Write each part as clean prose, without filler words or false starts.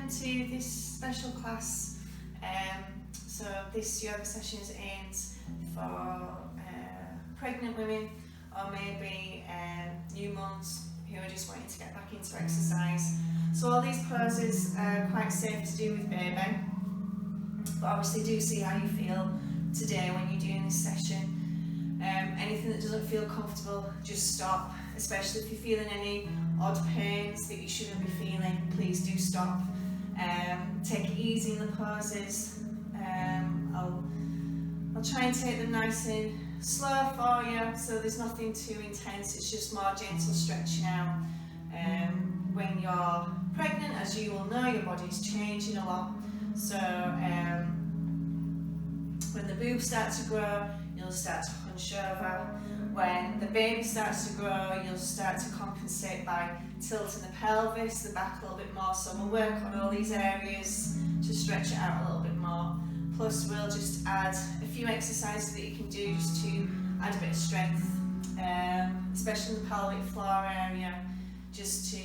welcome to this special class. So this yoga session is aimed for pregnant women or maybe new mums who are just wanting to get back into exercise. So all these poses are quite safe to do with baby, but obviously do see how you feel today when you're doing this session. Anything that doesn't feel comfortable, just stop, especially if you're feeling any odd pains that you shouldn't be feeling, please do stop. Take it easy in the poses. I'll try and take them nice and slow for you, so there's nothing too intense, it's just more gentle stretching out. When you're pregnant, as you will know, your body's changing a lot, so when the boobs start to grow, you'll start to hunch over. When the baby starts to grow, you'll start to compensate by tilting the pelvis, the back a little bit more, so we'll work on all these areas to stretch it out a little bit more. Plus we'll just add a few exercises that you can do just to add a bit of strength, especially in the pelvic floor area, just to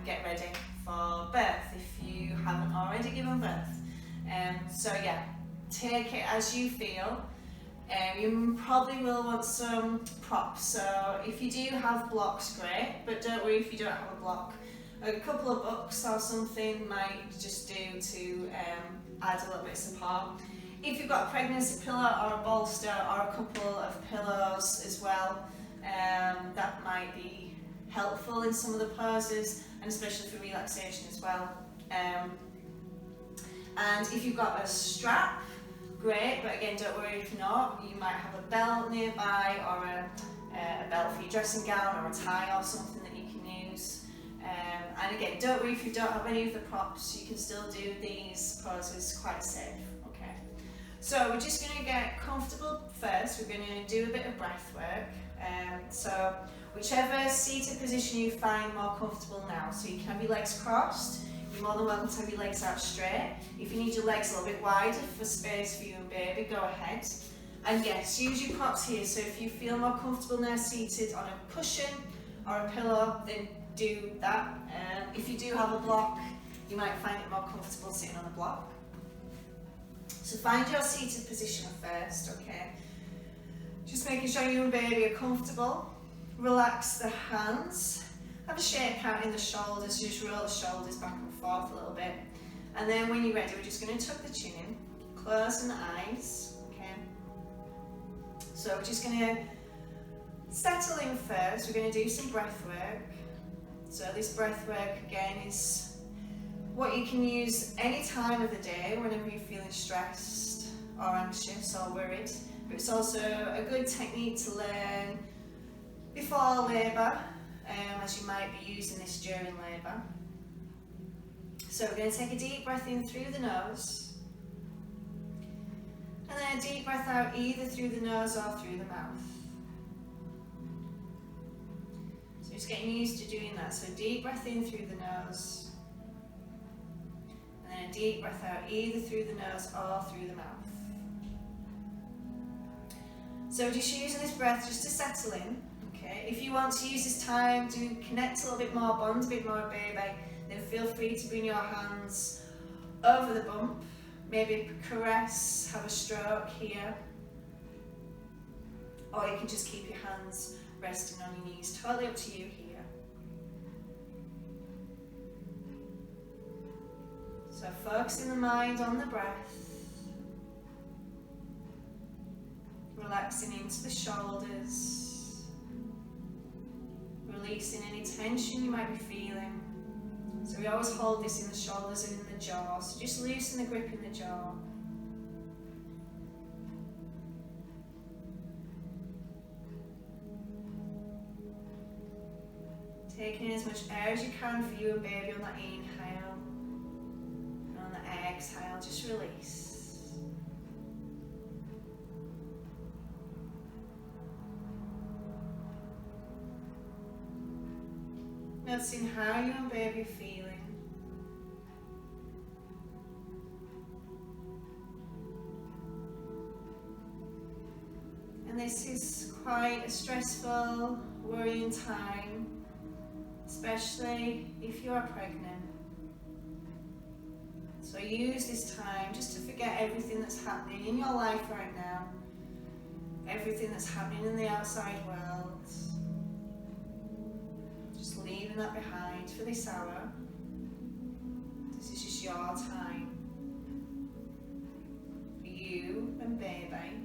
get ready for birth if you haven't already given birth. So yeah, take it as you feel. You probably will want some props, so if you do have blocks, great, but don't worry if you don't have a block. A couple of books or something might just do to add a little bit of support. If you've got a pregnancy pillow or a bolster or a couple of pillows as well, that might be helpful in some of the poses, and especially for relaxation as well. And if you've got a strap, great, but again, don't worry if not. You might have a belt nearby, or a belt for your dressing gown, or a tie or something that you can use. And again, don't worry if you don't have any of the props, you can still do these poses quite safe. Okay, so we're just going to get comfortable first. We're going to do a bit of breath work. So whichever seated position you find more comfortable now, so you can have your legs crossed. You're more than welcome to have your legs out straight. If you need your legs a little bit wider for space for you and baby, go ahead. And yes, use your props here, so if you feel more comfortable now seated on a cushion or a pillow, then do that. If you do have a block, you might find it more comfortable sitting on a block. So find your seated position first, okay? Just making sure you and baby are comfortable. Relax the hands. Have a shake out in the shoulders, just roll the shoulders back and forth a little bit. And then when you're ready, we're just going to tuck the chin in, close the eyes, okay? So we're just going to settle in first. We're going to do some breath work. So this breath work again is what you can use any time of the day whenever you're feeling stressed or anxious or worried. But it's also a good technique to learn before labour, as you might be using this during labour. So we're going to take a deep breath in through the nose, and then a deep breath out either through the nose or through the mouth. So just getting used to doing that. So deep breath in through the nose, and then a deep breath out either through the nose or through the mouth. So just using this breath just to settle in. If you want to use this time to connect a little bit more, bond a bit more with baby, then feel free to bring your hands over the bump, maybe caress, have a stroke here, or you can just keep your hands resting on your knees, totally up to you here. So focusing the mind on the breath, relaxing into the shoulders, releasing any tension you might be feeling. So we always hold this in the shoulders and in the jaw, so just loosen the grip in the jaw. Taking in as much air as you can for you and baby on that inhale, and on the exhale, just release. Noticing how you and baby are feeling. And this is quite a stressful, worrying time, especially if you are pregnant. So use this time just to forget everything that's happening in your life right now, everything that's happening in the outside world. Just leaving that behind for this hour. This is just your time for you and baby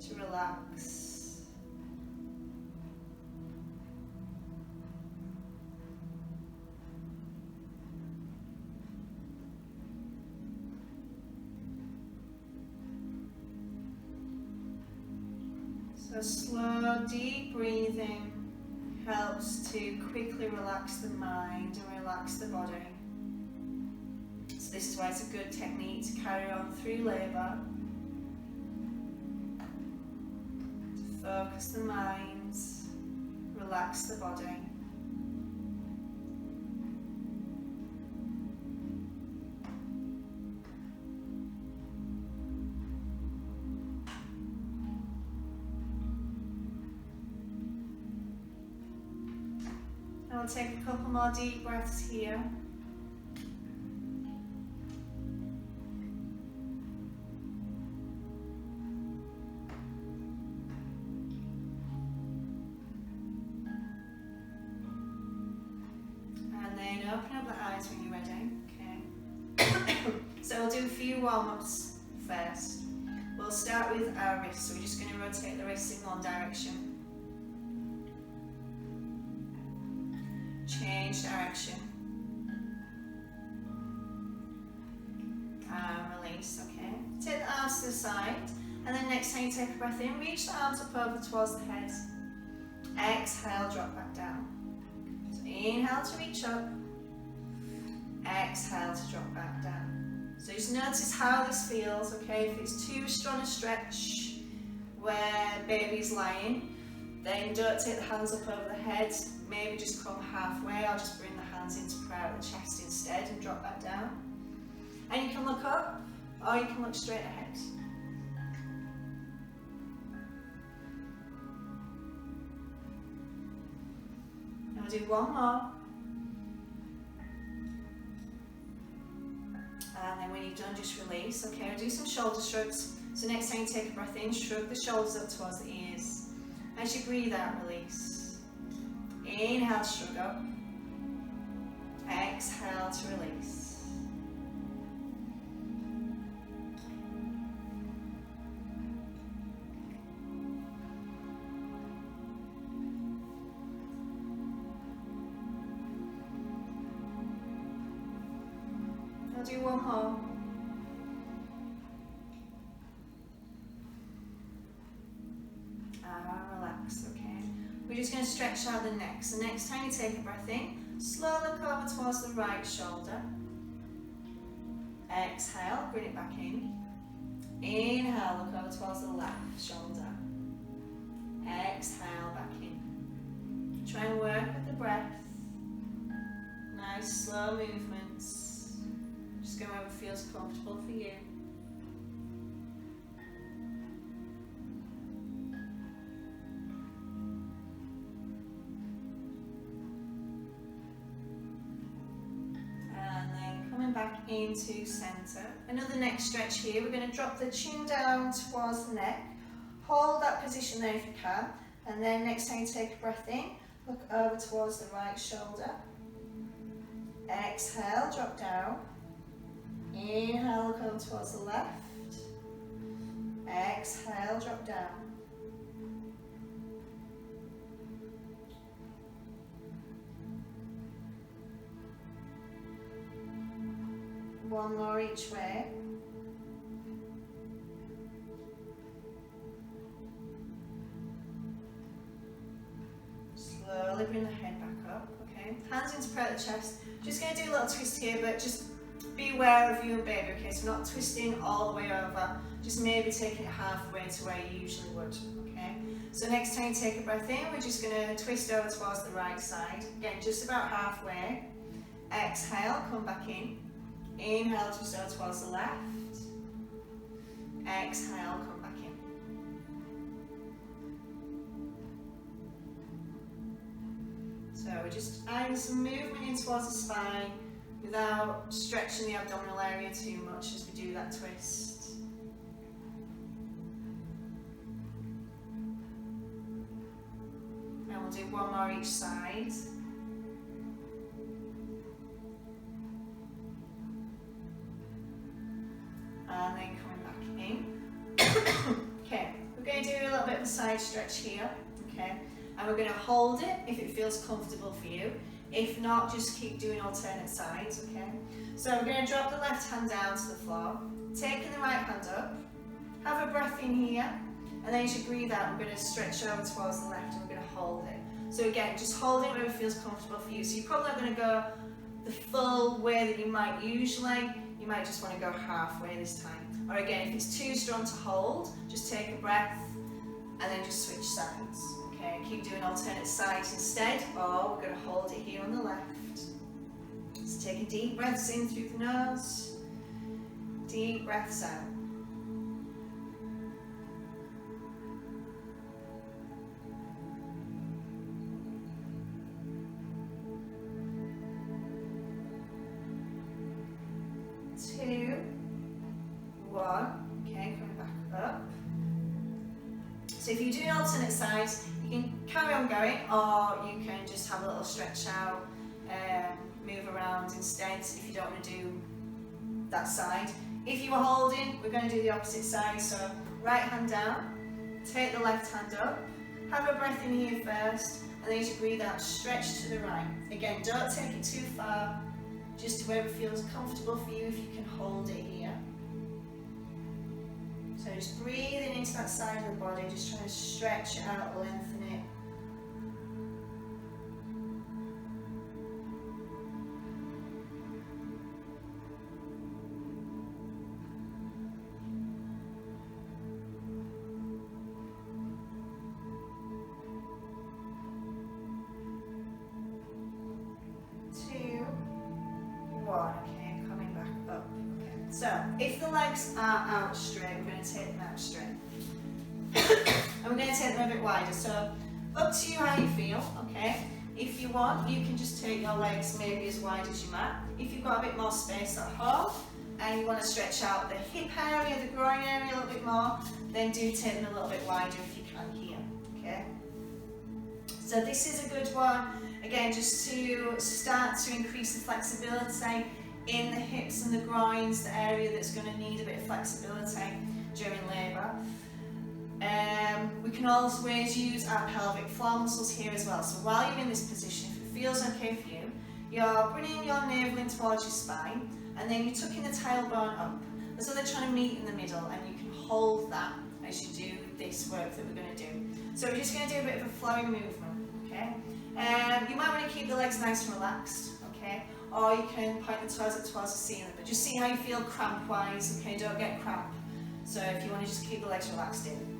to relax. So slow, deep breathing helps to quickly relax the mind and relax the body. So this is why it's a good technique to carry on through labour. To focus the mind, relax the body. I'll take a couple more deep breaths here. And then open up the eyes when you're ready. Okay. So we'll do a few warm-ups first. We'll start with our wrists. So we're just going to rotate the wrists in one direction. Change direction. And release, okay. Take the arms to the side, and then next time you take a breath in, reach the arms up over towards the head. Exhale, drop back down. So inhale to reach up, exhale to drop back down. So just notice how this feels, okay. If it's too strong a stretch where baby's lying, then don't take the hands up over the head. Maybe just come halfway, or just bring the hands into prayer at the chest instead and drop back down. And you can look up, or you can look straight ahead. And we'll do one more. And then when you've done, just release. Okay, we'll do some shoulder shrugs. So next time you take a breath in, shrug the shoulders up towards the ears. As you breathe out, release. Inhale, shrug up. Exhale to release. I'll do one more. Relax, okay. We're just going to stretch out the neck. So next time you take a breath in, slowly look over towards the right shoulder. Exhale, bring it back in. Inhale, look over towards the left shoulder. Exhale, back in. Try and work with the breath. Nice, slow movements. Just go wherever feels comfortable for you. Back into centre. Another neck stretch here. We're going to drop the chin down towards the neck. Hold that position there if you can. And then next time you take a breath in, look over towards the right shoulder. Exhale, drop down. Inhale, look over towards the left. Exhale, drop down. One more each way. Slowly bring the head back up, okay? Hands into prayer at the chest. Just going to do a little twist here, but just be aware of you and baby, okay? So not twisting all the way over, just maybe taking it halfway to where you usually would, okay? So next time you take a breath in, we're just going to twist over towards the right side. Again, just about halfway. Exhale, come back in. Inhale, just over towards the left. Exhale, come back in. So we're just adding some movement in towards the spine, without stretching the abdominal area too much as we do that twist. And we'll do one more each side. And then coming back in. Okay, we're going to do a little bit of a side stretch here, okay? And we're going to hold it if it feels comfortable for you. If not, just keep doing alternate sides, okay? So we're going to drop the left hand down to the floor, taking the right hand up, have a breath in here, and then as you breathe out, we're going to stretch over towards the left and we're going to hold it. So again, just hold it wherever feels comfortable for you. So you're probably not going to go the full way that you might usually. You might just want to go halfway this time. Or again, if it's too strong to hold, just take a breath and then just switch sides. Okay, keep doing alternate sides instead, or we're going to hold it here on the left. Just taking deep breaths in through the nose, deep breaths out. Two, one, okay, coming back up. So if you're doing alternate sides, you can carry on going, or you can just have a little stretch out, move around instead if you don't want to do that side. If you were holding, we're going to do the opposite side, so right hand down, take the left hand up, have a breath in here first, and then as you breathe out, stretch to the right. Again, don't take it too far, just to wherever feels comfortable for you if you can hold it here. So just breathing into that side of the body, just trying to stretch it out, lengthen it. Two, one, okay, coming back up. Okay. So if the legs are out straight, we're going to take them out straight. And we're going to take them a bit wider. So up to you how you feel, okay? If you want, you can just take your legs maybe as wide as you might. If you've got a bit more space at home and you want to stretch out the hip area, the groin area a little bit more, then do take them a little bit wider if you can here, okay? So this is a good one, again, just to start to increase the flexibility in the hips and the groins, the area that's going to need a bit of flexibility during labour. We can always use our pelvic floor muscles here as well. So while you're in this position, if it feels okay for you, you're bringing your navel in towards your spine, and then you're tucking the tailbone up, as though they're trying to meet in the middle, and you can hold that as you do this work that we're going to do. So we're just going to do a bit of a flowing movement, okay? You might want to keep the legs nice and relaxed, okay? Or you can point the toes up towards the ceiling, but just see how you feel cramp-wise, okay? Don't get cramp. So if you want to just keep the legs relaxed in.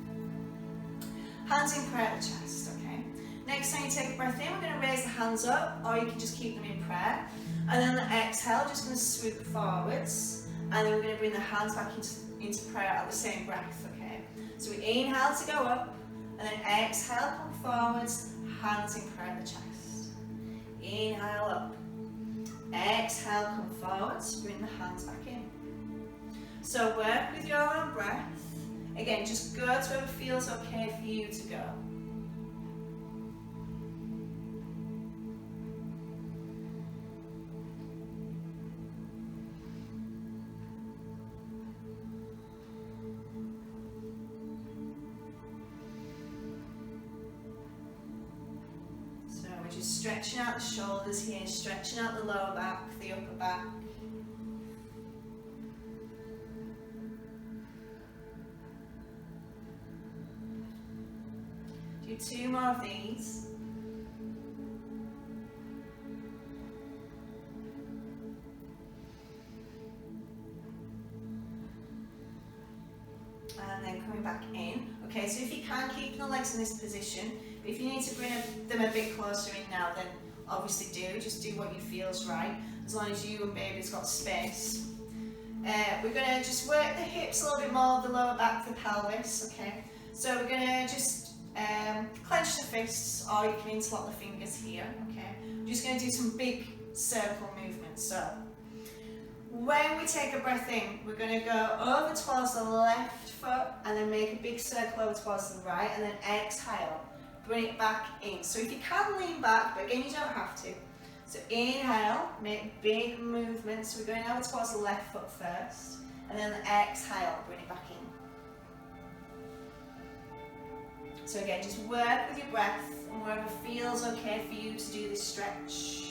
Hands in prayer at the chest, okay? Next time you take a breath in, we're going to raise the hands up, or you can just keep them in prayer. And then the exhale, just going to swoop forwards, and then we're going to bring the hands back into prayer at the same breath, okay? So we inhale to go up, and then exhale, come forwards, hands in prayer at the chest. Inhale up. Exhale, come forwards, bring the hands back in. So work with your own breath. Again, just go to wherever feels okay for you to go. So we're just stretching out the shoulders here, stretching out the lower back, the upper back. Do two more of these. And then coming back in. Okay, so if you can, keep the legs in this position. But if you need to bring them a bit closer in now, then obviously do. Just do what you feel is right, as long as you and baby's got space. We're going to just work the hips a little bit more, the lower back, the pelvis, okay? So we're going to just clench the fists, or you can interlock the fingers here, okay? We're just going to do some big circle movements. So When we take a breath in, we're going to go over towards the left foot and then make a big circle over towards the right, and then exhale, bring it back in. So if you can lean back, but again you don't have to. So inhale, make big movements. We're going over towards the left foot first, and then exhale, bring it back in. So again, just work with your breath, and wherever feels okay for you to do this stretch.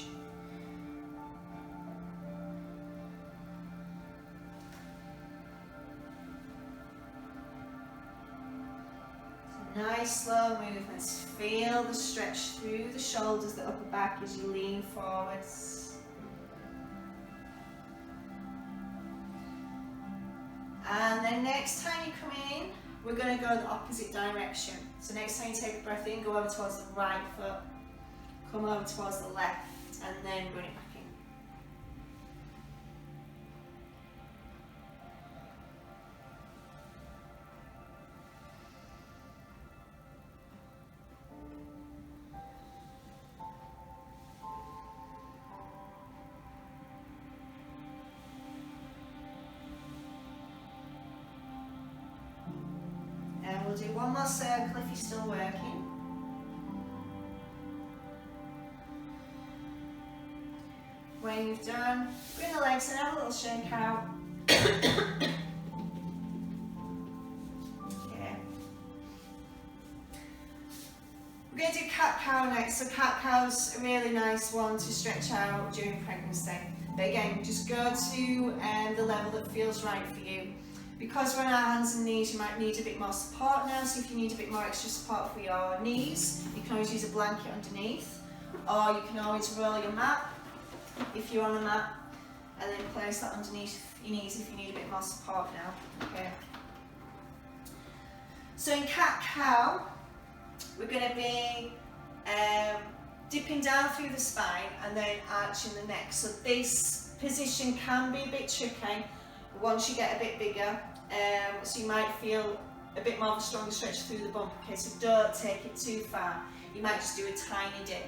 Nice slow movements. Feel the stretch through the shoulders, the upper back as you lean forwards. And then next time you come in, we're going to go the opposite direction. So next time you take a breath in, go over towards the right foot, come over towards the left, and then bring it back in. And we'll do one more circle if you're still working. When you've done, bring the legs and have a little shake out. Okay. We're going to do cat-cow next. So cat-cow's a really nice one to stretch out during pregnancy. But again, just go to the level that feels right for you. Because we're on our hands and knees, you might need a bit more support now, so if you need a bit more extra support for your knees, you can always use a blanket underneath, or you can always roll your mat, if you're on a mat, and then place that underneath your knees if you need a bit more support now, okay. So in cat-cow, we're going to be dipping down through the spine and then arching the neck. So this position can be a bit tricky once you get a bit bigger, so you might feel a bit more of a stronger stretch through the bump, okay, so don't take it too far. You might just do a tiny dip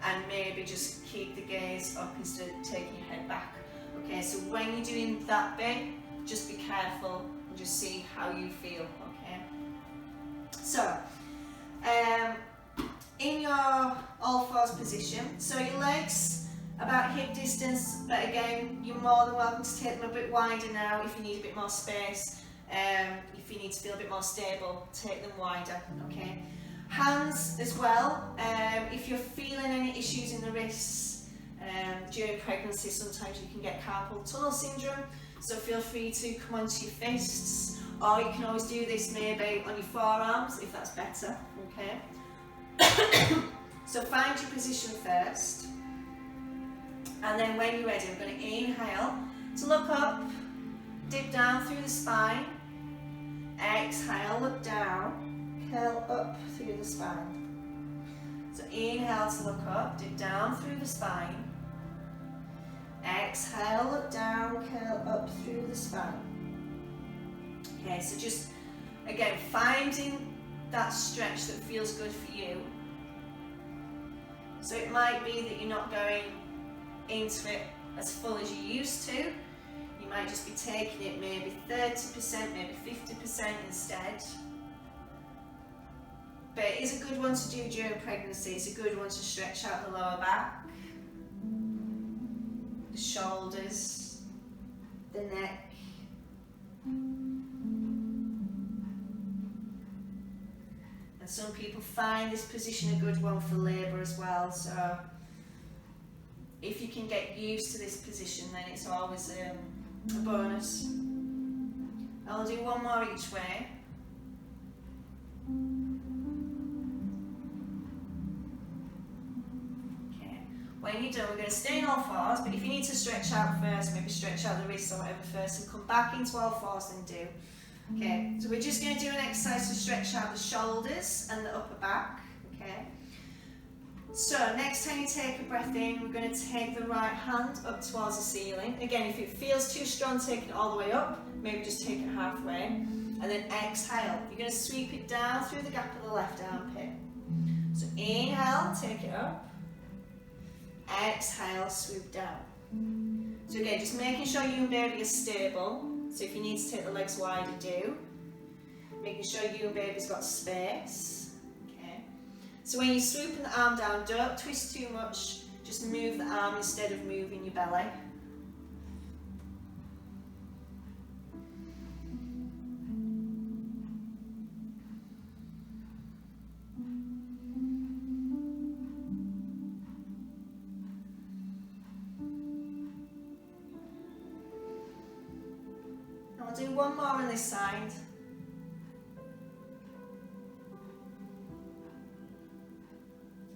and maybe just keep the gaze up instead of taking your head back. Okay, so when you're doing that bit, just be careful and just see how you feel, okay? So, in your all fours position, so your legs about hip distance, but again, you're more than welcome to take them a bit wider now if you need a bit more space. If you need to feel a bit more stable, take them wider, okay? Hands as well, if you're feeling any issues in the wrists during pregnancy, sometimes you can get carpal tunnel syndrome, so feel free to come onto your fists, or you can always do this maybe on your forearms if that's better, okay? So find your position first. And then when you're ready, we're going to inhale to look up, dip down through the spine, exhale, look down, curl up through the spine. So inhale to look up, dip down through the spine, exhale, look down, curl up through the spine. Okay, so just, again, finding that stretch that feels good for you. So it might be that you're not going into it as full as you used to. You might just be taking it maybe 30%, maybe 50% instead. But it is a good one to do during pregnancy. It's a good one to stretch out the lower back, the shoulders, the neck. And some people find this position a good one for labour as well. So if you can get used to this position, then it's always a bonus. I'll do one more each way. Okay. When you're done, we're going to stay in all fours, but if you need to stretch out first, maybe stretch out the wrists or whatever first, and come back into all fours and do. Okay, so we're just going to do an exercise to stretch out the shoulders and the upper back. Okay. So next time you take a breath in, we're going to take the right hand up towards the ceiling. Again, if it feels too strong, take it all the way up. Maybe just take it halfway. And then exhale. You're going to sweep it down through the gap of the left armpit. So inhale, take it up. Exhale, sweep down. So again, just making sure you and baby are stable. So if you need to take the legs wider, do. Making sure you and baby's got space. Okay. So when you're swooping the arm down, don't twist too much. Just move the arm instead of moving your belly. I'll do one more on this side.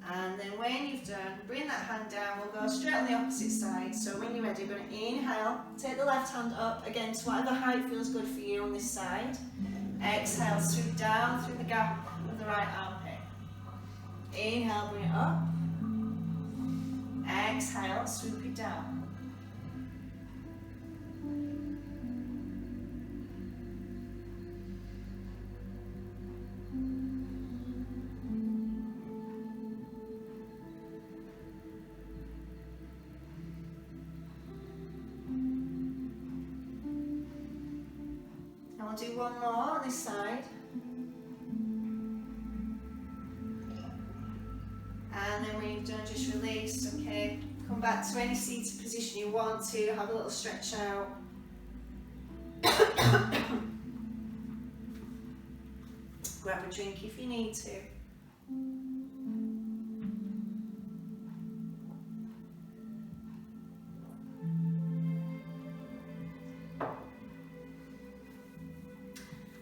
And then when you've done, bring that hand down, we'll go straight on the opposite side. So when you're ready, we're going to inhale, take the left hand up, again to whatever height feels good for you on this side. Exhale, swoop down through the gap of the right armpit. Inhale, bring it up. Exhale, swoop it down. I'll do one more on this side. And then when you've done, just release, okay? Come back to any seated position you want to, have a little stretch out. Grab a drink if you need to.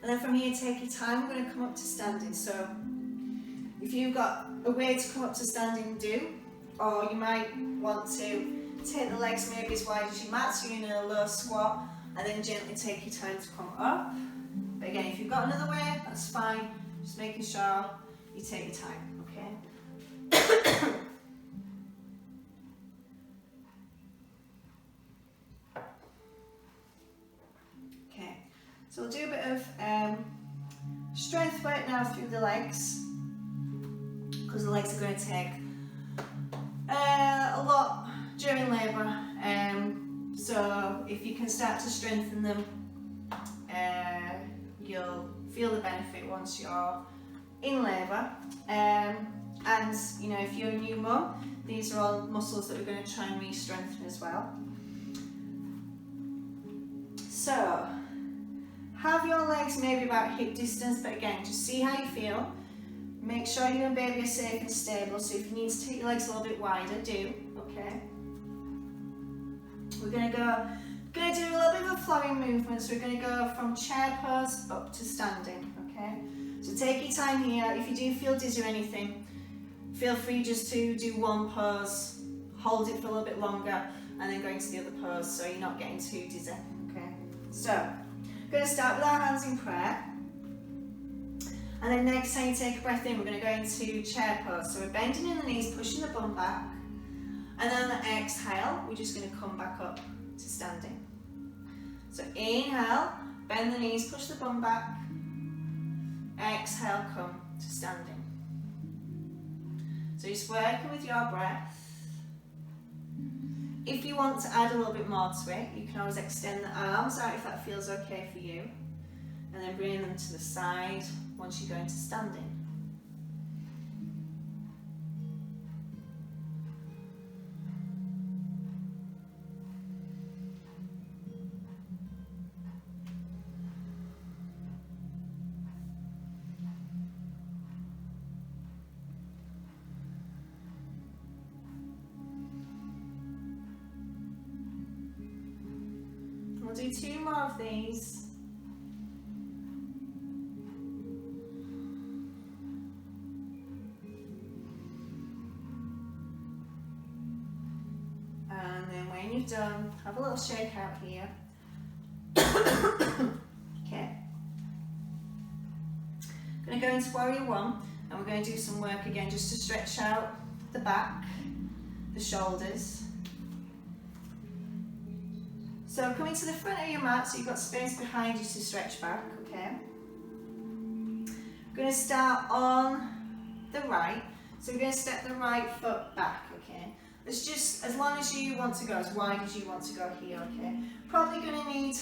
And then from here, take your time, we're going to come up to standing. So if you've got a way to come up to standing, do. Or you might want to take the legs maybe as wide as your mat, so you're in a low squat, and then gently take your time to come up. But again, if you've got another way, that's fine. Just making sure you take your time, okay? Okay, so we'll do a bit of strength work now through the legs, because the legs are going to take a lot during labour. So if you can start to strengthen them, you'll feel the benefit once you're in labour. And you know, if you're a new mum, these are all muscles that we're going to try and re-strengthen as well. So have your legs maybe about hip distance, but again, just see how you feel. Make sure you and baby are safe and stable, so if you need to take your legs a little bit wider, do, okay? We're going to do a little bit of a flowing movement, so we're going to go from chair pose up to standing, okay? So take your time here. If you do feel dizzy or anything, feel free just to do one pose, hold it for a little bit longer, and then go into the other pose so you're not getting too dizzy, okay? So, we're going to start with our hands in prayer. And then next time you take a breath in, we're going to go into chair pose. So we're bending in the knees, pushing the bum back. And then on the exhale, we're just going to come back up to standing. So inhale, bend the knees, push the bum back. Exhale, come to standing. So just working with your breath. If you want to add a little bit more to it, you can always extend the arms out if that feels okay for you. And then bring them to the side once you go into standing. We'll do two more of these. You've done, have a little shake out here. Okay. Going to go into warrior one, and we're going to do some work again just to stretch out the back, the shoulders. So coming to the front of your mat, so you've got space behind you to stretch back, okay? We're going to start on the right, so we're going to step the right foot back, okay? It's just as long as you want to go, as wide as you want to go here, okay? Probably going to need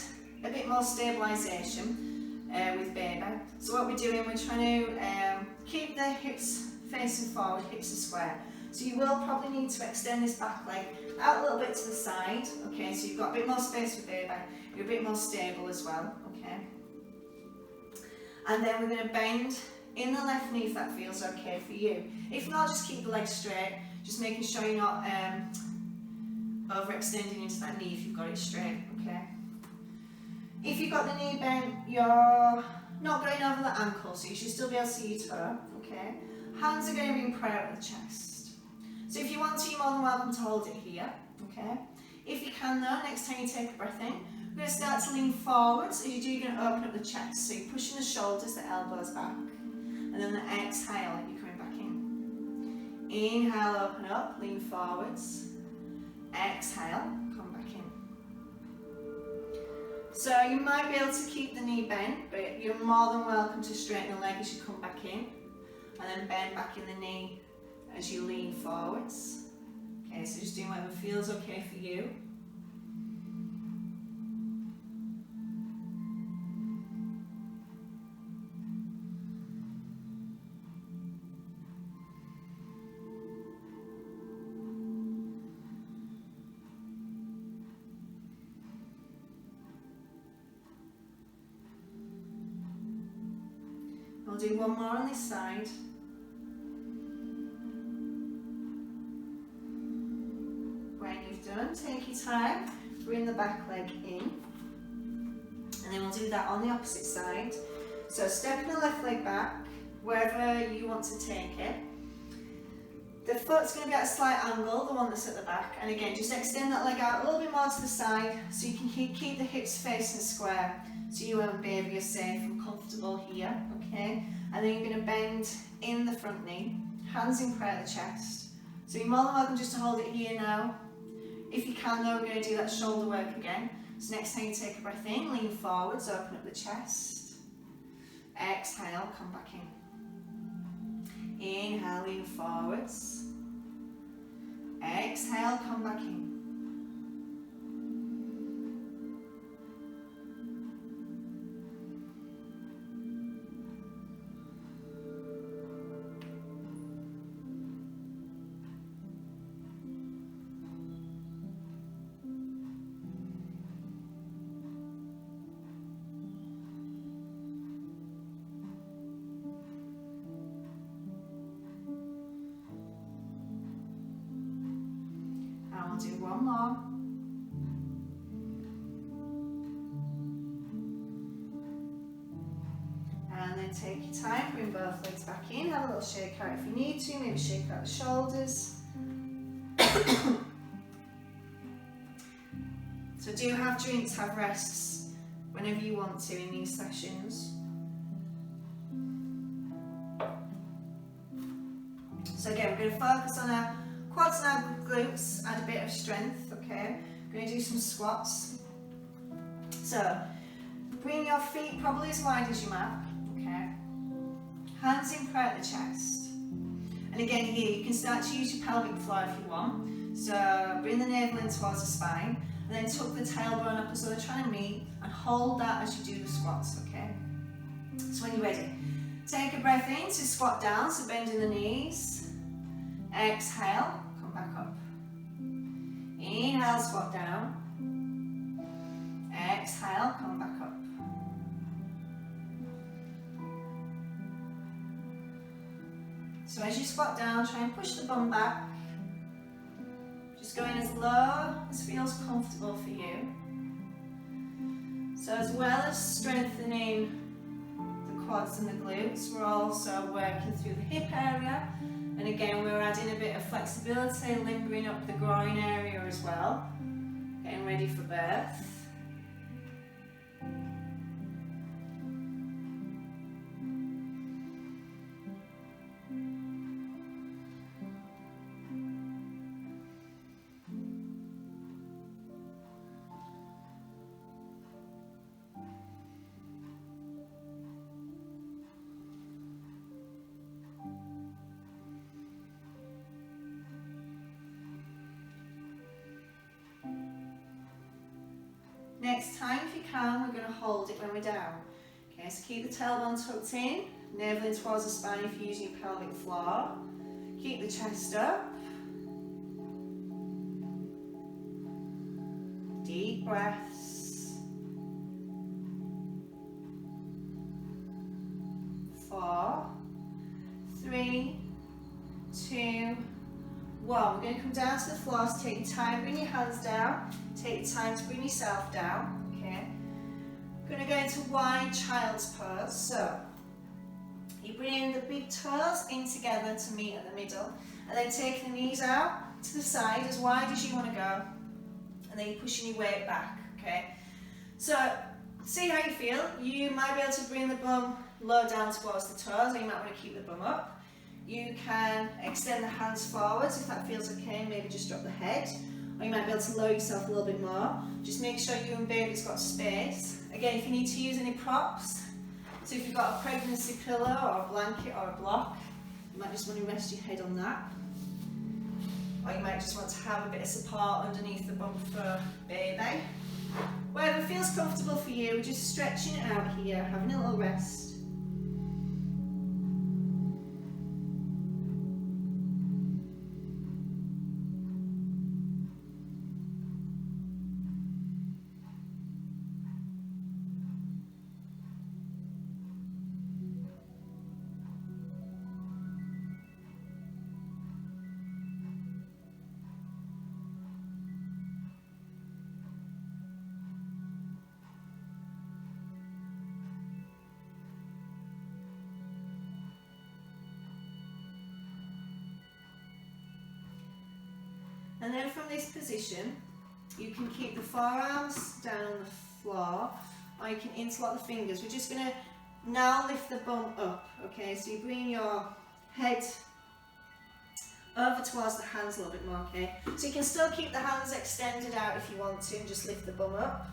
a bit more stabilisation with baby. So what we're doing, we're trying to keep the hips facing forward, hips are square. So you will probably need to extend this back leg out a little bit to the side, okay? So you've got a bit more space for baby, you're a bit more stable as well, okay? And then we're going to bend in the left knee if that feels okay for you. If not, just keep the legs straight, just making sure you're not overextending into that knee if you've got it straight, okay? If you've got the knee bent, you're not going over the ankle, so you should still be able to see your toe, okay? Hands are going to be in prayer at the chest. So if you want to, you're more than welcome to hold it here, okay? If you can though, next time you take a breath in, we're going to start to lean forwards. As you do, you're going to open up the chest. So you're pushing the shoulders, the elbows back. And then the exhale, you're coming back in. Inhale, open up, lean forwards. Exhale, come back in. So you might be able to keep the knee bent, but you're more than welcome to straighten the leg as you come back in. And then bend back in the knee as you lean forwards. Okay, so just doing whatever feels okay for you. I'll do one more on this side. When you've done, take your time, bring the back leg in. And then we'll do that on the opposite side. So stepping the left leg back, wherever you want to take it. The foot's going to be at a slight angle, the one that's at the back. And again, just extend that leg out a little bit more to the side so you can keep the hips facing square. So you and baby are safe and comfortable here, okay? And then you're going to bend in the front knee, hands in prayer at the chest. So you're more than welcome just to hold it here now. If you can though, we're going to do that shoulder work again. So next time you take a breath in, lean forwards, open up the chest. Exhale, come back in. Inhale, lean forwards. Exhale, come back in. And we'll do one more. And then take your time, bring both legs back in, have a little shake out if you need to, maybe shake out the shoulders. So do have drinks, have rests whenever you want to in these sessions. So again, we're going to focus on our quads and our glutes, add a bit of strength, okay? We're going to do some squats. So, bring your feet probably as wide as your mat, okay? Hands in prayer at the chest. And again here, you can start to use your pelvic floor if you want. So, bring the navel in towards the spine, and then tuck the tailbone up as though they're trying to meet, and hold that as you do the squats, okay? So when you're ready, take a breath in to squat down, so bending the knees. Exhale, come back up. Inhale, squat down. Exhale, come back up. So as you squat down, try and push the bum back. Just going as low as feels comfortable for you. So as well as strengthening the quads and the glutes, we're also working through the hip area. And again, we're adding a bit of flexibility, lingering up the groin area as well. Getting ready for birth. Next time, if you can, we're going to hold it when we're down. Okay, so keep the tailbone tucked in, navel in towards the spine if you're using your pelvic floor. Keep the chest up. Deep breaths. 4, 3, 2, 1. We're going to come down to the floor, so take your time, bring your hands down, take your time to bring yourself down, okay? We're going to go into wide child's pose, so you bring the big toes in together to meet at the middle, and then taking the knees out to the side as wide as you want to go, and then you're pushing your weight back, okay? So, see how you feel. You might be able to bring the bum low down towards the toes, or you might want to keep the bum up. You can extend the hands forwards if that feels okay, maybe just drop the head. Or you might be able to lower yourself a little bit more. Just make sure you and baby's got space. Again, if you need to use any props, so if you've got a pregnancy pillow or a blanket or a block, you might just want to rest your head on that. Or you might just want to have a bit of support underneath the bum for baby. Whatever feels comfortable for you, we're just stretching it out here, having a little rest. And then from this position, you can keep the forearms down on the floor, or you can interlock the fingers. We're just going to now lift the bum up, okay? So you bring your head over towards the hands a little bit more, okay? So you can still keep the hands extended out if you want to, and just lift the bum up,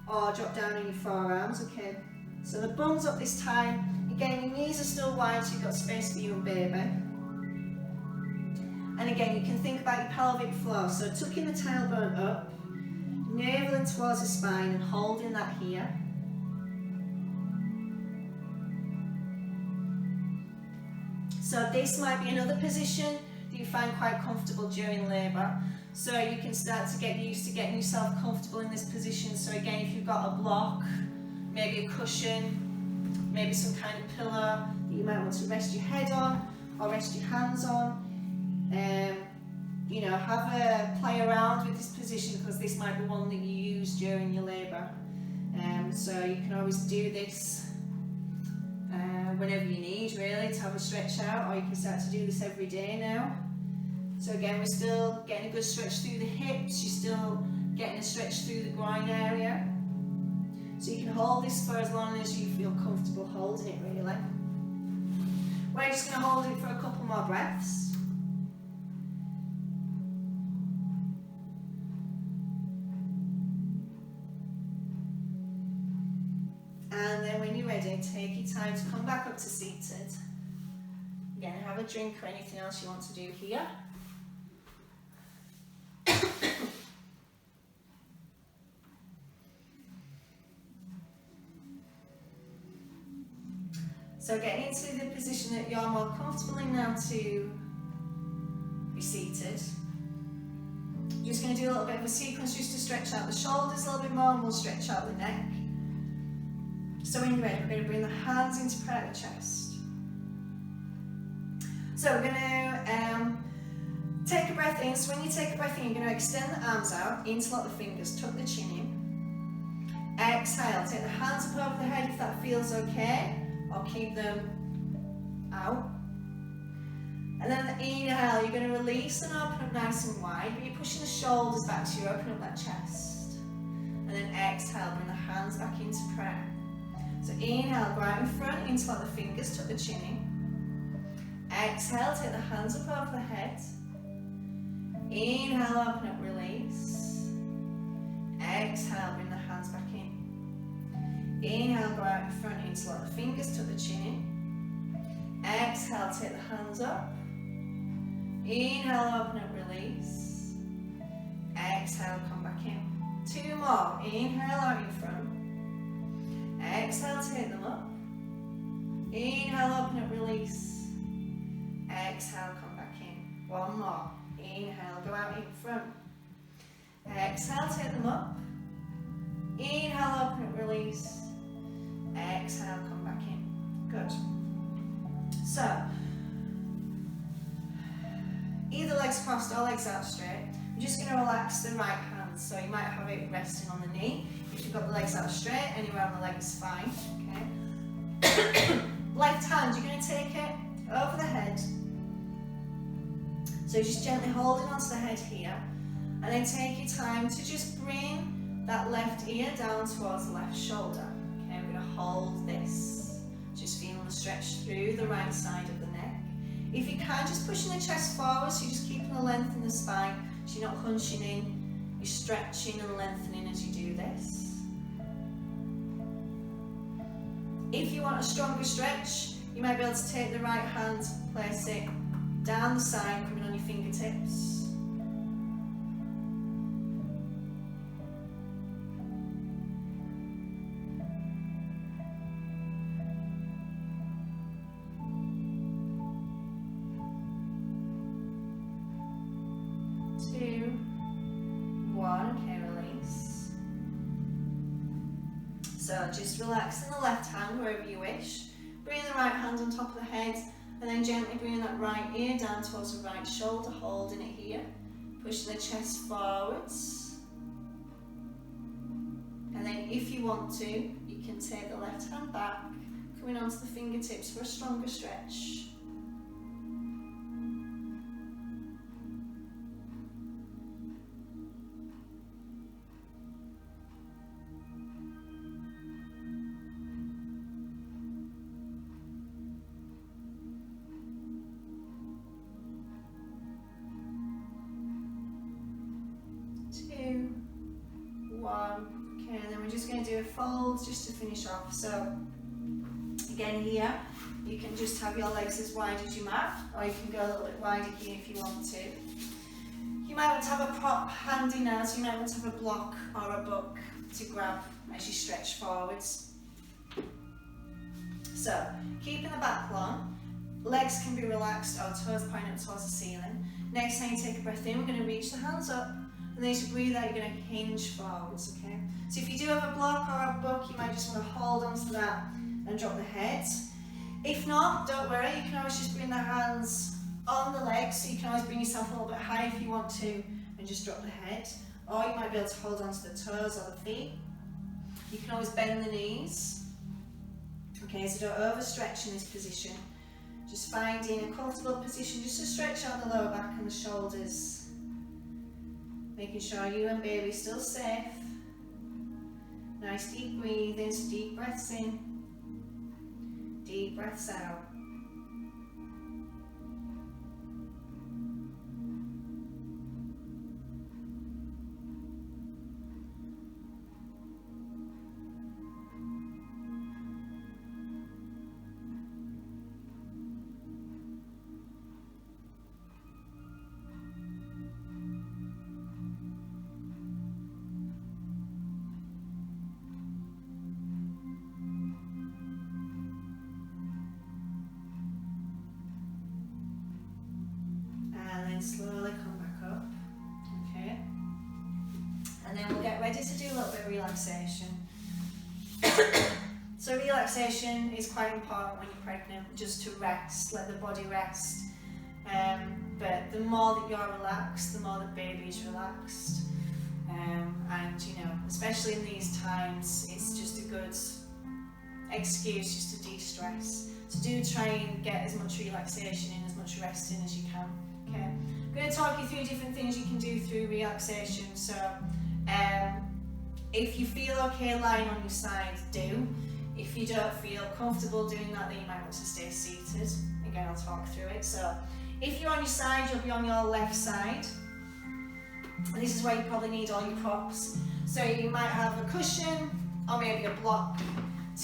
or drop down on your forearms, okay? So the bum's up this time. Again, your knees are still wide, so you've got space for you and baby. And again, you can think about your pelvic floor, so tucking the tailbone up, naveling towards the spine and holding that here. So this might be another position that you find quite comfortable during labour. So you can start to get used to getting yourself comfortable in this position. So again, if you've got a block, maybe a cushion, maybe some kind of pillow that you might want to rest your head on or rest your hands on. You know, have a play around with this position, because this might be one that you use during your labour. So you can always do this whenever you need, really, to have a stretch out, or you can start to do this every day now. So again, we're still getting a good stretch through the hips, you're still getting a stretch through the groin area. So you can hold this for as long as you feel comfortable holding it, really. We're just going to hold it for a couple more breaths. And then when you're ready, take your time to come back up to seated. Again, have a drink or anything else you want to do here. So getting into the position that you're more comfortable in now to be seated. I'm just going to do a little bit of a sequence just to stretch out the shoulders a little bit more, and we'll stretch out the neck. So when you're ready, we're going to bring the hands into prayer at the chest. So we're going to take a breath in. So when you take a breath in, you're going to extend the arms out, interlock the fingers, tuck the chin in. Exhale, take the hands up over the head if that feels okay, or keep them out. And then the inhale, you're going to release and open up nice and wide, but you're pushing the shoulders back so you open up that chest. And then exhale, bring the hands back into prayer. So inhale, go out in front, interlock the fingers, tuck the chin in. Exhale, take the hands up over the head. Inhale, open up, release. Exhale, bring the hands back in. Inhale, go out in front, interlock the fingers, tuck the chin in. Exhale, take the hands up. Inhale, open up, release. Exhale, come back in. 2 more. Inhale out in front. Exhale, take them up. Inhale, open up, release. Exhale, come back in. 1 more. Inhale, go out in front. Exhale, take them up. Inhale, open up, release. Exhale, come back in. Good. So, either legs crossed or legs out straight. You're just going to relax the right hand. So you might have it resting on the knee. If you've got the legs out straight, anywhere on the leg is fine. Okay. Left hand, you're going to take it over the head. So just gently holding onto the head here. And then take your time to just bring that left ear down towards the left shoulder. Okay, we're going to hold this. Just feeling the stretch through the right side of the neck. If you can, just pushing the chest forward, so you're just keeping the length in the spine, so you're not hunching in, you're stretching and lengthening as you do this. If you want a stronger stretch, you might be able to take the right hand, place it down the side, coming on your fingertips. So just relaxing the left hand wherever you wish. Bring the right hand on top of the head and then gently bringing that right ear down towards the right shoulder, holding it here. Pushing the chest forwards. And then if you want to, you can take the left hand back, coming onto the fingertips for a stronger stretch. Okay, and then we're just going to do a fold just to finish off. So again here, you can just have your legs as wide as your mat, or you can go a little bit wider here if you want to. You might want to have a prop handy now, so you might want to have a block or a book to grab as you stretch forwards. So keeping the back long, legs can be relaxed or toes pointing up towards the ceiling. Next time you take a breath in, we're going to reach the hands up. And then as you breathe out, you're going to hinge forwards, okay? So if you do have a block or a book, you might just want to hold onto that and drop the head. If not, don't worry, you can always just bring the hands on the legs, so you can always bring yourself a little bit high if you want to, and just drop the head. Or you might be able to hold onto the toes or the feet. You can always bend the knees. Okay, so don't overstretch in this position. Just finding a comfortable position just to stretch out the lower back and the shoulders. Making sure you and baby are still safe. Nice deep breathing, so deep breaths in, deep breaths out. Slowly come back up, okay? And then we'll get ready to do a little bit of relaxation. So relaxation is quite important when you're pregnant, just to rest, let the body rest. But the more that you're relaxed, the more the baby is relaxed. And you know, especially in these times, it's just a good excuse just to de-stress. So do try and get as much relaxation in, as much rest in as you can. Okay, I'm going to talk you through different things you can do through relaxation. So if you feel okay lying on your side, do. If you don't feel comfortable doing that, then you might want to stay seated. Again, I'll talk through it. So if you're on your side, you'll be on your left side. And this is where you probably need all your props. So you might have a cushion or maybe a block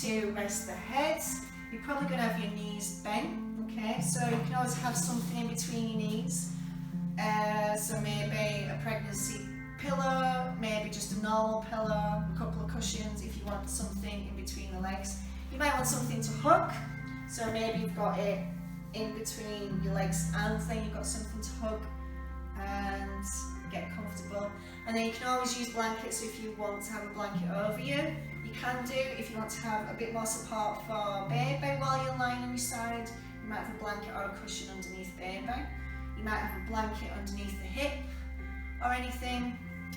to rest the head. You're probably going to have your knees bent. Okay, so you can always have something in between your knees. So maybe a pregnancy pillow, maybe just a normal small pillow, a couple of cushions if you want something in between the legs. You might want something to hook, so maybe you've got it in between your legs and then you've got something to hug and get comfortable. And then you can always use blankets if you want to have a blanket over you. You can do, if you want to have a bit more support for baby while you're lying on your side, you might have a blanket or a cushion underneath baby. You might have a blanket underneath the hip or anything.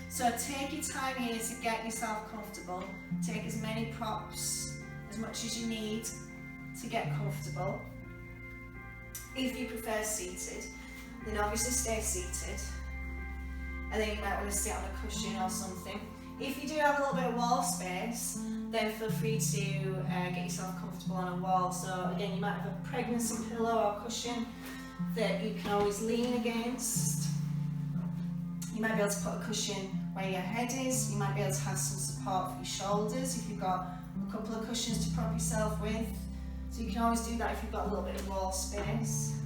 So take your time here to get yourself comfortable. Take as many props, as much as you need to get comfortable. If you prefer seated, then obviously stay seated. And then you might want to sit on a cushion or something. If you do have a little bit of wall space, then feel free to get yourself comfortable on a wall. So again, you might have a pregnancy pillow or cushion that you can always lean against. You might be able to put a cushion where your head is. You might be able to have some support for your shoulders if you've got a couple of cushions to prop yourself with. So you can always do that if you've got a little bit of wall space.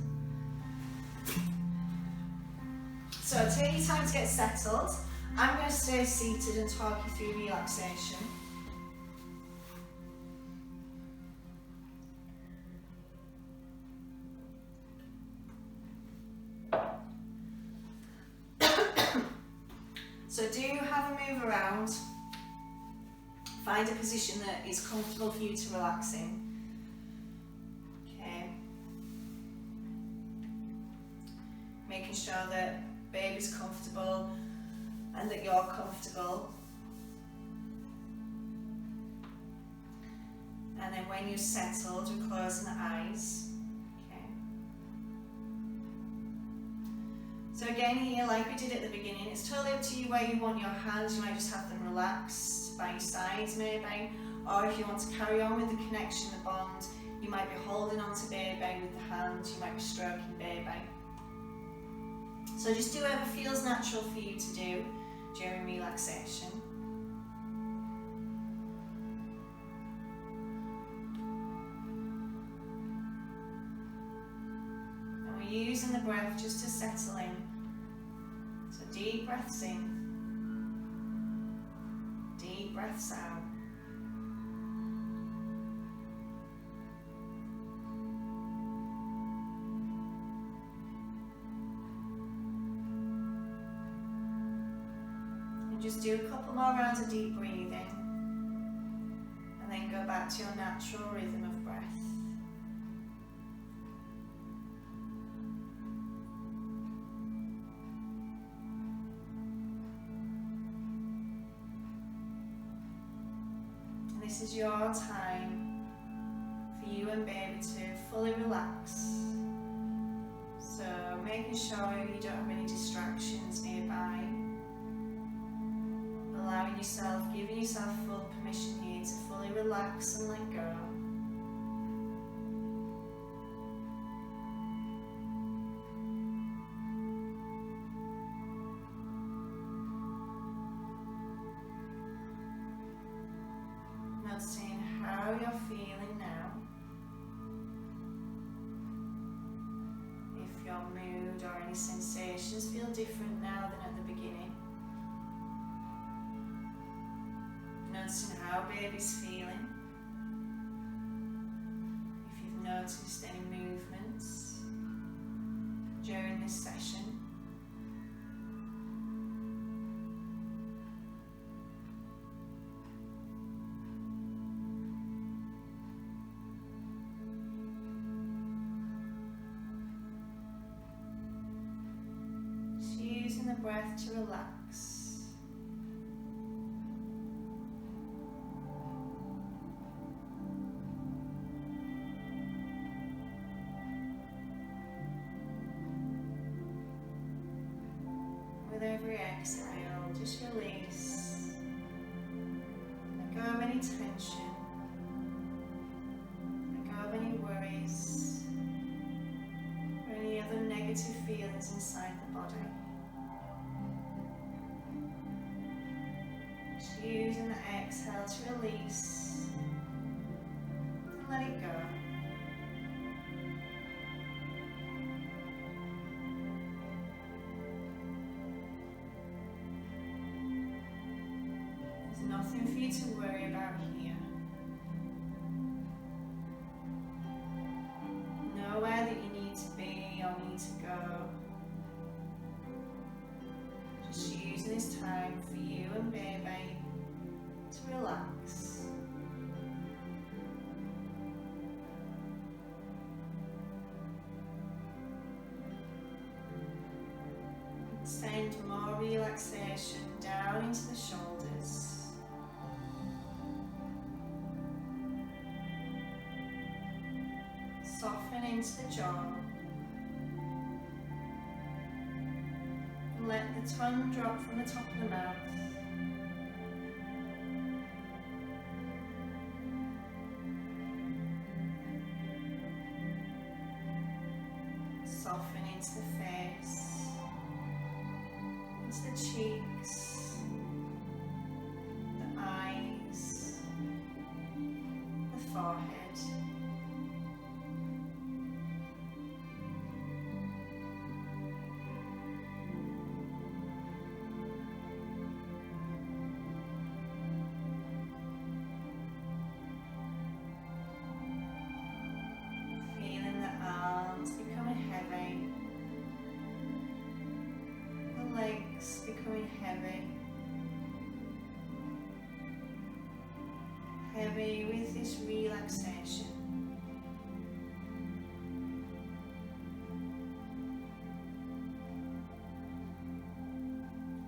So take your time to get settled. I'm going to stay seated and talk you through relaxation. So do have a move around. Find a position that is comfortable for you to relax in. Okay. Making sure that baby's comfortable and that you're comfortable. And then when you're settled, we're closing the eyes. Okay. So again here, like we did at the beginning, it's totally up to you where you want your hands. You might just have them relaxed by your sides maybe, or if you want to carry on with the connection, the bond, you might be holding on to baby with the hands, you might be stroking baby. So just do whatever feels natural for you to do during relaxation. And we're using the breath just to settle in. So deep breaths in, deep breaths out. Just do a couple more rounds of deep breathing and then go back to your natural rhythm of breath. And this is your time for you and baby to fully relax. So making sure you don't have any distractions nearby. Allowing yourself, giving yourself full permission here to fully relax and let go. Noticing how you're feeling now. If your mood or any sensations feel different now than at the beginning. Noticing how baby's feeling. If you've noticed any movements during this session. Just using the breath to relax. With every exhale, just release. Let go of any tension. Let go of any worries or any other negative feelings inside the body. Just using the exhale to release and let it go. There's nothing for you to worry about here. Nowhere that you need to be or need to go. Just using this time for you and baby to relax. Send more relaxation down into the shoulders. Soften into the jaw. And let the tongue drop from the top of the mouth. Soften into the face. Into the cheeks, the eyes, the forehead. Feeling the arms becoming heavy. Legs becoming heavy. Heavy with this relaxation.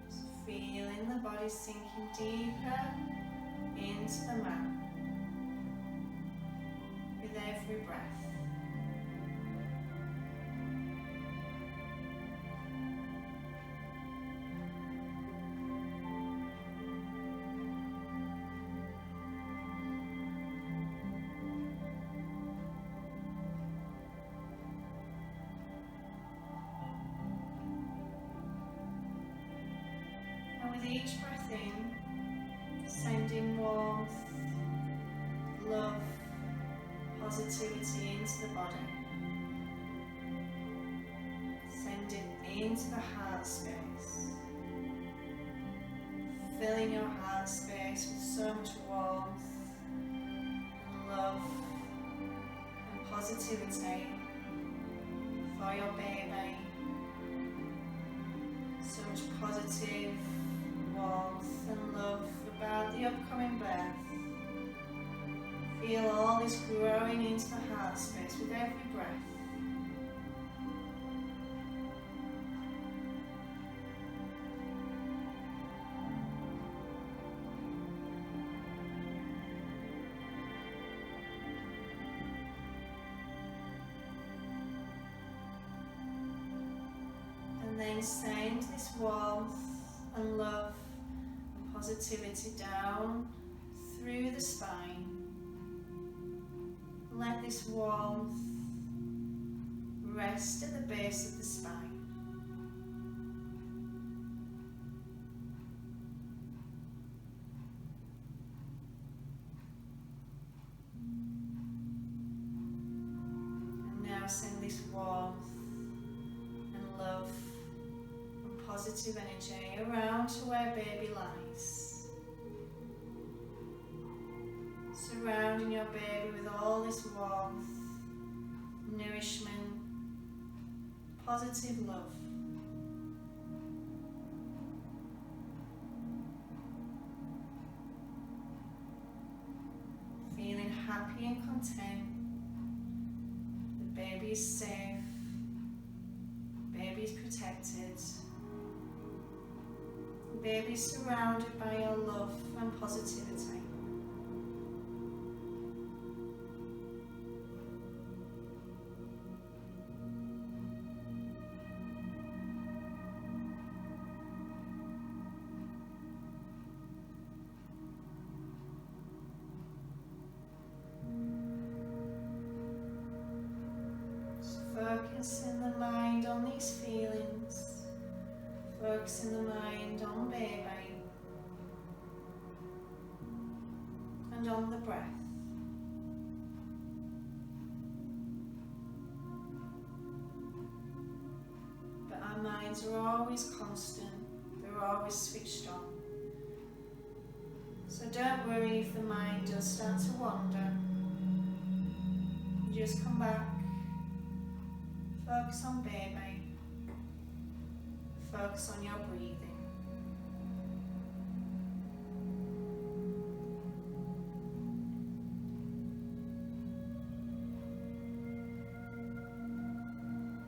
Just feeling the body sinking deeper into the mat with every breath. With each breath in, sending warmth, love, positivity into the body. Send it into the heart space. Filling your heart space with so much warmth, and love, and positivity for your baby. So much positive warmth and love about the upcoming birth. Feel all this growing into the heart space with every breath. And then send this warmth and love and positivity down through the spine. Let this warmth rest at the base of the spine. And now send this warmth and love and positive energy around to where baby lies. Surrounding your baby with all this warmth, nourishment, positive love. Feeling happy and content. The baby is safe. The baby is protected. The baby is surrounded by your love and positivity. Focusing the mind on these feelings, focusing the mind on baby and on the breath. But our minds are always constant, they're always switched on. don't worry if the mind does start to wander. Just come back. Focus on baby. Focus on your breathing.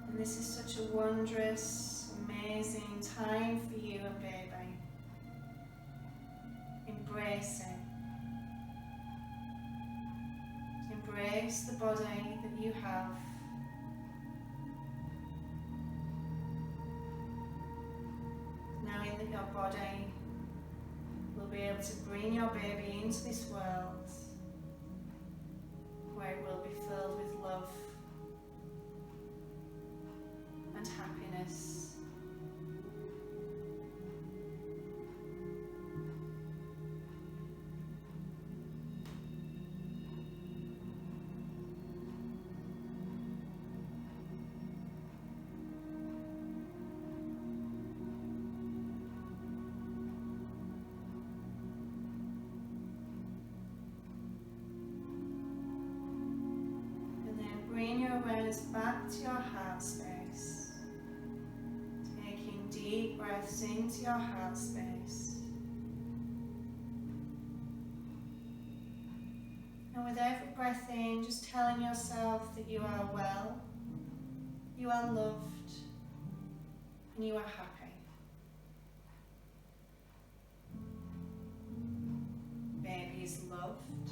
And this is such a wondrous, amazing time for you and baby. Embrace it. Embrace the body that you have. Knowing that your body will be able to bring your baby into this world where it will be filled with love and happiness. Bring your awareness back to your heart space, taking deep breaths into your heart space. And with every breath in, just telling yourself that you are well, you are loved, and you are happy. Baby is loved,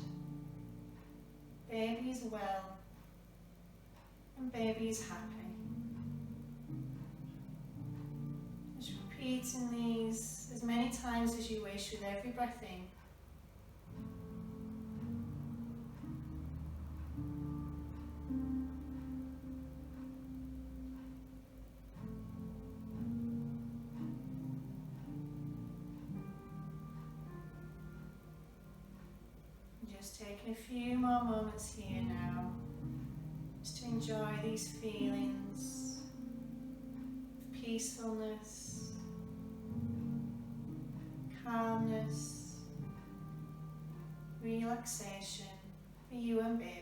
baby is well, and baby is happy. Just repeating these as many times as you wish with every breath in. Just taking a few more moments here now, just to enjoy these feelings of peacefulness, calmness, relaxation for you and baby.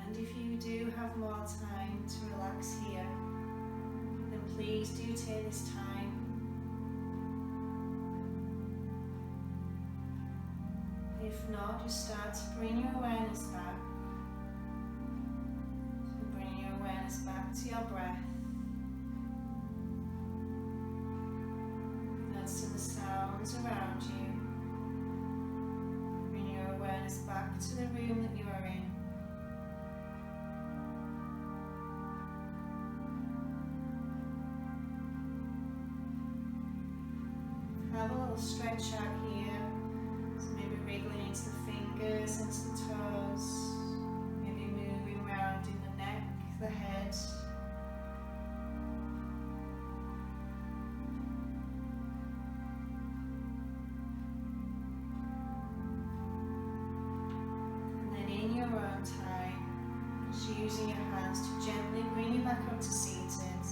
And if you do have more time to relax here, then please do take this time. If not, just start to bring your awareness back. And bring your awareness back to your breath. Noticing the sounds around you. Bring your awareness back to the room that you are in. Have a little stretch out here, so maybe wriggling into the fingers, into the toes, maybe moving around in the neck, the head. And then in your own time, just using your hands to gently bring you back up to seated,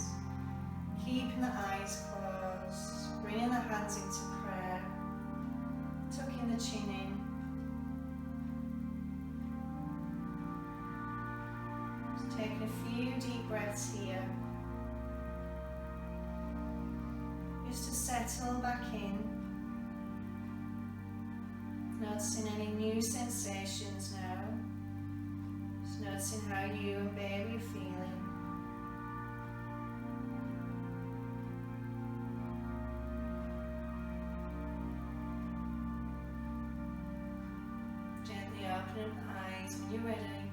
keeping the eyes closed. hands into prayer, tucking the chin in. Just taking a few deep breaths here. Just to settle back in. Noticing any new sensations now. Just noticing how you and baby are feeling. Gently open up the eyes when you're ready.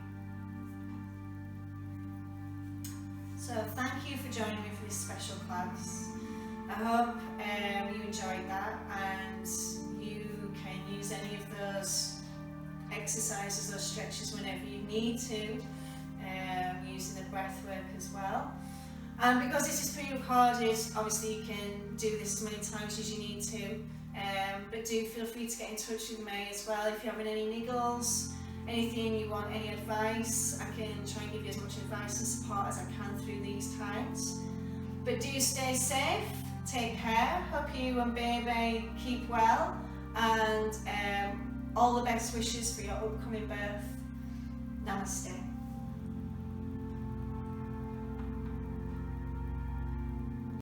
So thank you for joining me for this special class. I hope you enjoyed that and you can use any of those exercises or stretches whenever you need to, using the breath work as well. And because this is pre-recorded, obviously you can do this as many times as you need to, but do feel free to get in touch with me as well if you're having any niggles, anything you want, any advice. I can try and give you as much advice and support as I can through these times. But do stay safe, take care, hope you and baby keep well, and all the best wishes for your upcoming birth. Namaste.